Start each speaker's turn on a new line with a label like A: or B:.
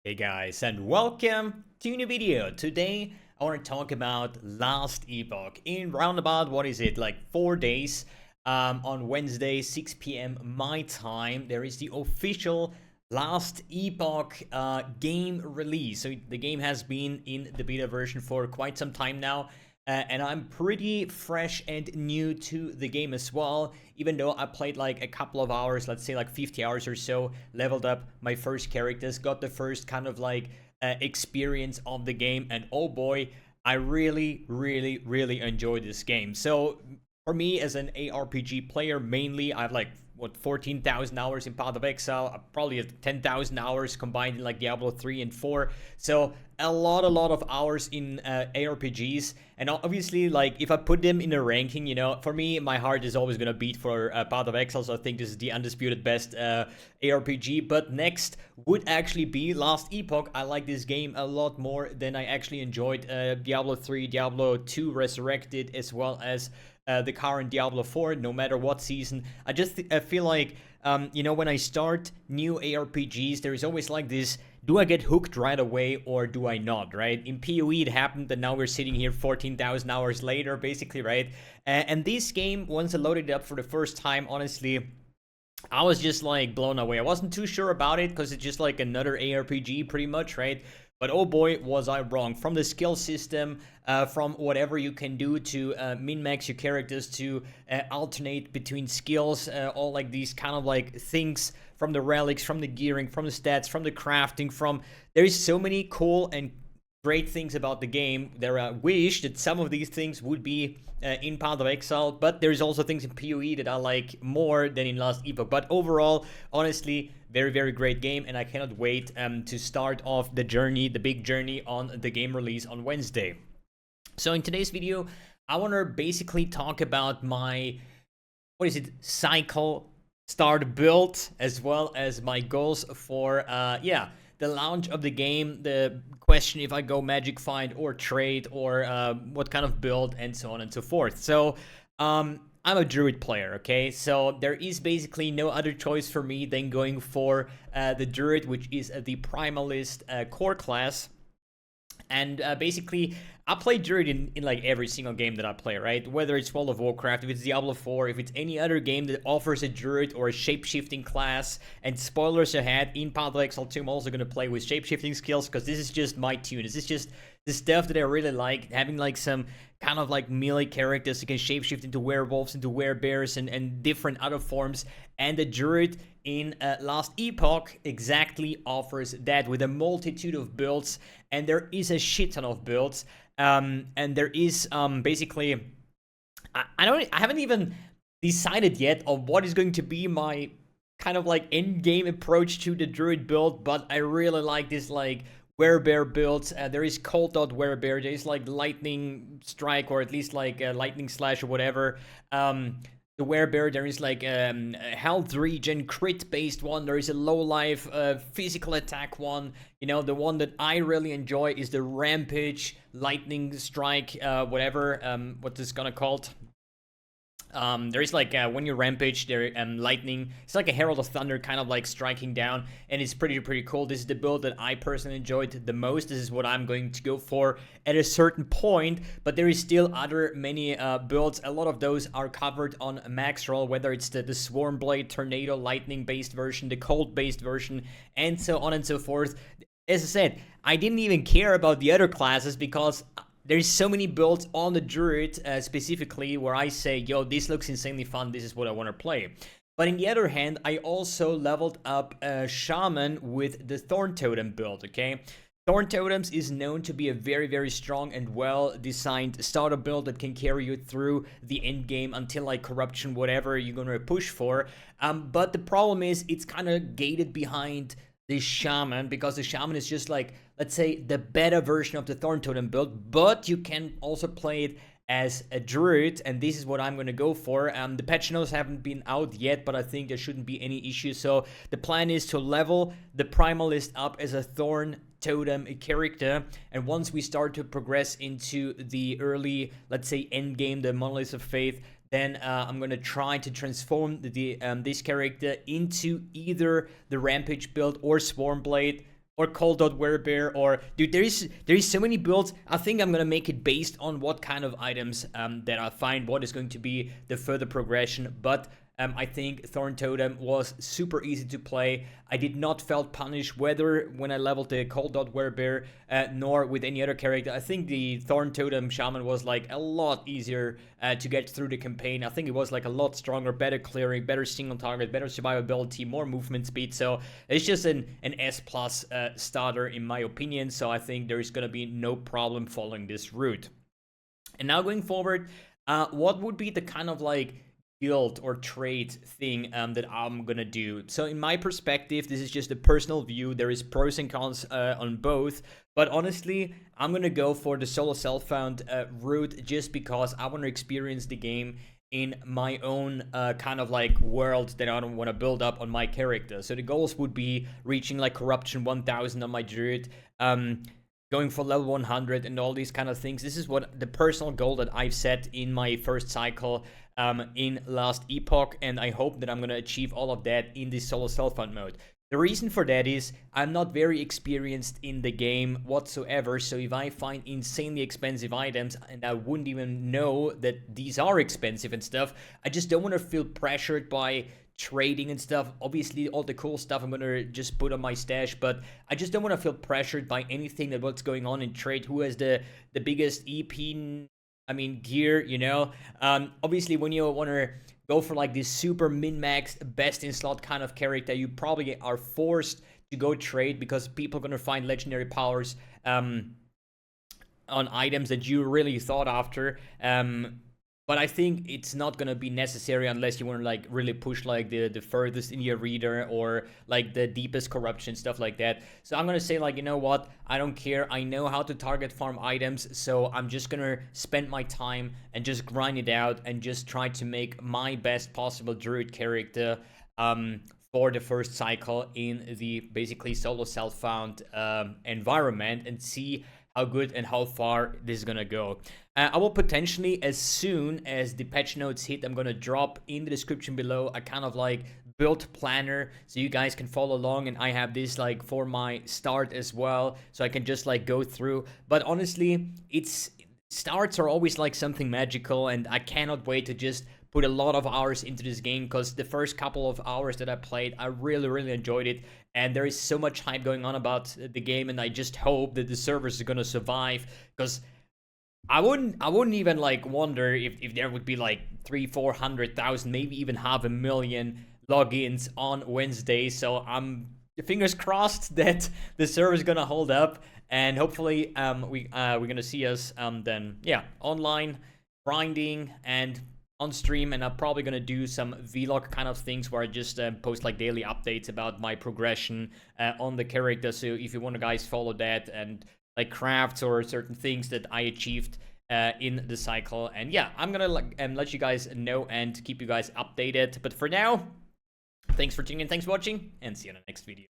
A: Hey guys, and welcome to a new video. Today I want to talk about Last Epoch. In roundabout, what is it, like 4 days, on Wednesday 6 p.m. my time, there is the official Last Epoch game release. So the game has been in the beta version for quite some time now. And I'm pretty fresh and new to the game as well, even though I played like a couple of hours, let's say like 50 hours or so, leveled up my first characters, got the first kind of like experience of the game, and oh boy, I really enjoyed this game. So for me as an ARPG player, mainly I have like what 14,000 hours in Path of Exile, probably 10,000 hours combined in like Diablo 3 and 4. So a lot of hours in ARPGs, and obviously like if I put them in a ranking, for me my heart is always gonna beat for Path of Exile. So I think this is the undisputed best ARPG. But next would actually be Last Epoch. I like this game a lot more than I actually enjoyed Diablo 3, Diablo 2 Resurrected, as well as the current Diablo 4, no matter what season. I just feel like, when I start new ARPGs, there is always like this, do I get hooked right away or do I not, right? In PoE it happened, and now we're sitting here 14,000 hours later, basically, right? And this game, once I loaded it up for the first time, honestly, I was just like blown away. I wasn't too sure about it because it's just like another ARPG pretty much, right? But oh boy, was I wrong. From the skill system, from whatever you can do to min-max your characters, to alternate between skills, all like these kind of like things, from the relics, from the gearing, from the stats, from the crafting, there is so many cool and great things about the game. There I wish that some of these things would be in Path of Exile, but there's also things in PoE that I like more than in Last Epoch. But overall, honestly, very great game, and I cannot wait to start off the journey, the big journey on the game release on Wednesday. So in today's video, I want to basically talk about my, cycle start build, as well as my goals for the launch of the game, the question if I go magic find or trade, or what kind of build, and so on and so forth. So I'm a druid player, okay? So there is basically no other choice for me than going for the druid, which is the primalist core class. And basically, I play druid in like every single game that I play, right? Whether it's World of Warcraft, if it's Diablo 4, if it's any other game that offers a druid or a shape-shifting class. And spoilers ahead, in Path of Exile 2, I'm also going to play with shape-shifting skills, because this is just my tune. This is just the stuff that I really like, having like some kind of like melee characters who can shapeshift into werewolves, into werebears, and different other forms. And the druid in Last Epoch exactly offers that, with a multitude of builds, and there is a shit ton of builds. And there is basically, I haven't even decided yet on what is going to be my kind of like end game approach to the druid build, but I really like this like werebear builds. There is cold dot werebear, there is like lightning strike, or at least like lightning slash or whatever. The werebear, there is like health regen crit based one, there is a low life physical attack one. The one that I really enjoy is the rampage lightning strike, whatever, what this gonna called. There is like when you rampage, there lightning. It's like a Herald of Thunder, kind of like striking down, and it's pretty cool. This is the build that I personally enjoyed the most. This is what I'm going to go for at a certain point. But there is still other many builds. A lot of those are covered on Max Roll, whether it's the Swarm Blade, Tornado, Lightning based version, the Cold based version, and so on and so forth. As I said, I didn't even care about the other classes, because there's so many builds on the druid specifically where I say, yo, this looks insanely fun, this is what I want to play. But on the other hand, I also leveled up Shaman with the Thorn Totem build, okay? Thorn Totems is known to be a very strong and well-designed starter build that can carry you through the end game until like Corruption, whatever you're going to push for. But the problem is, it's kind of gated behind the Shaman, because the Shaman is just like, let's say, the better version of the Thorn Totem build, but you can also play it as a druid, and this is what I'm going to go for. The patch notes haven't been out yet, but I think there shouldn't be any issues. So the plan is to level the primalist up as a Thorn Totem character, and once we start to progress into the early, let's say, end game, the Monoliths of Faith, then I'm going to try to transform this character into either the Rampage build or Swarm Blade. or cold.werebear, or dude, there is so many builds. I think I'm gonna make it based on what kind of items that I find, what is going to be the further progression. But I think Thorn Totem was super easy to play. I did not felt punished, whether when I leveled the cold.werebear nor with any other character. I think the Thorn Totem Shaman was like a lot easier to get through the campaign. I think it was like a lot stronger, better clearing, better single target, better survivability, more movement speed. So it's just an S plus starter in my opinion. So I think there's gonna be no problem following this route. And now going forward, what would be the kind of like guild or trade thing that I'm gonna do? So in my perspective, this is just a personal view. There is pros and cons on both, but honestly, I'm gonna go for the solo self-found route just because I want to experience the game in my own kind of like world that I don't want to build up on my character. So the goals would be reaching like corruption 1000 on my druid, going for level 100 and all these kind of things. This is what the personal goal that I've set in my first cycle in last Epoch, and I hope that I'm going to achieve all of that in this solo self-found mode. The reason for that is I'm not very experienced in the game whatsoever, so if I find insanely expensive items and I wouldn't even know that these are expensive and stuff, I just don't want to feel pressured by trading and stuff. Obviously all the cool stuff I'm gonna just put on my stash, but I just don't want to feel pressured by anything that what's going on in trade, who has the biggest EP, I mean gear, you know. Obviously when you want to go for like this super min-max best in slot kind of character, you probably are forced to go trade because people are gonna find legendary powers on items that you really thought after. But I think it's not gonna be necessary unless you want to like really push like the furthest in your reader or like the deepest corruption, stuff like that. So I'm gonna say like, you know what, I don't care. I know how to target farm items, so I'm just gonna spend my time and just grind it out and just try to make my best possible druid character for the first cycle in the basically solo self-found environment, and see how good and how far this is gonna go. I will potentially, as soon as the patch notes hit, I'm gonna drop in the description below a kind of like build planner so you guys can follow along, and I have this like for my start as well, so I can just like go through. But honestly, starts are always like something magical, and I cannot wait to just put a lot of hours into this game, because the first couple of hours that I played, I really enjoyed it, and there is so much hype going on about the game, and I just hope that the servers are gonna survive, because I wouldn't even like wonder if there would be like 300,000-400,000, maybe even 500,000 logins on Wednesday. So I'm fingers crossed that the server is gonna hold up, and hopefully we're gonna see us then, yeah, online grinding and on stream. And I'm probably gonna do some vlog kind of things where I just post like daily updates about my progression on the character. So if you want to guys follow that, and like crafts or certain things that I achieved in the cycle. And yeah, I'm gonna let you guys know and keep you guys updated. But for now, thanks for tuning in, thanks for watching, and see you in the next video.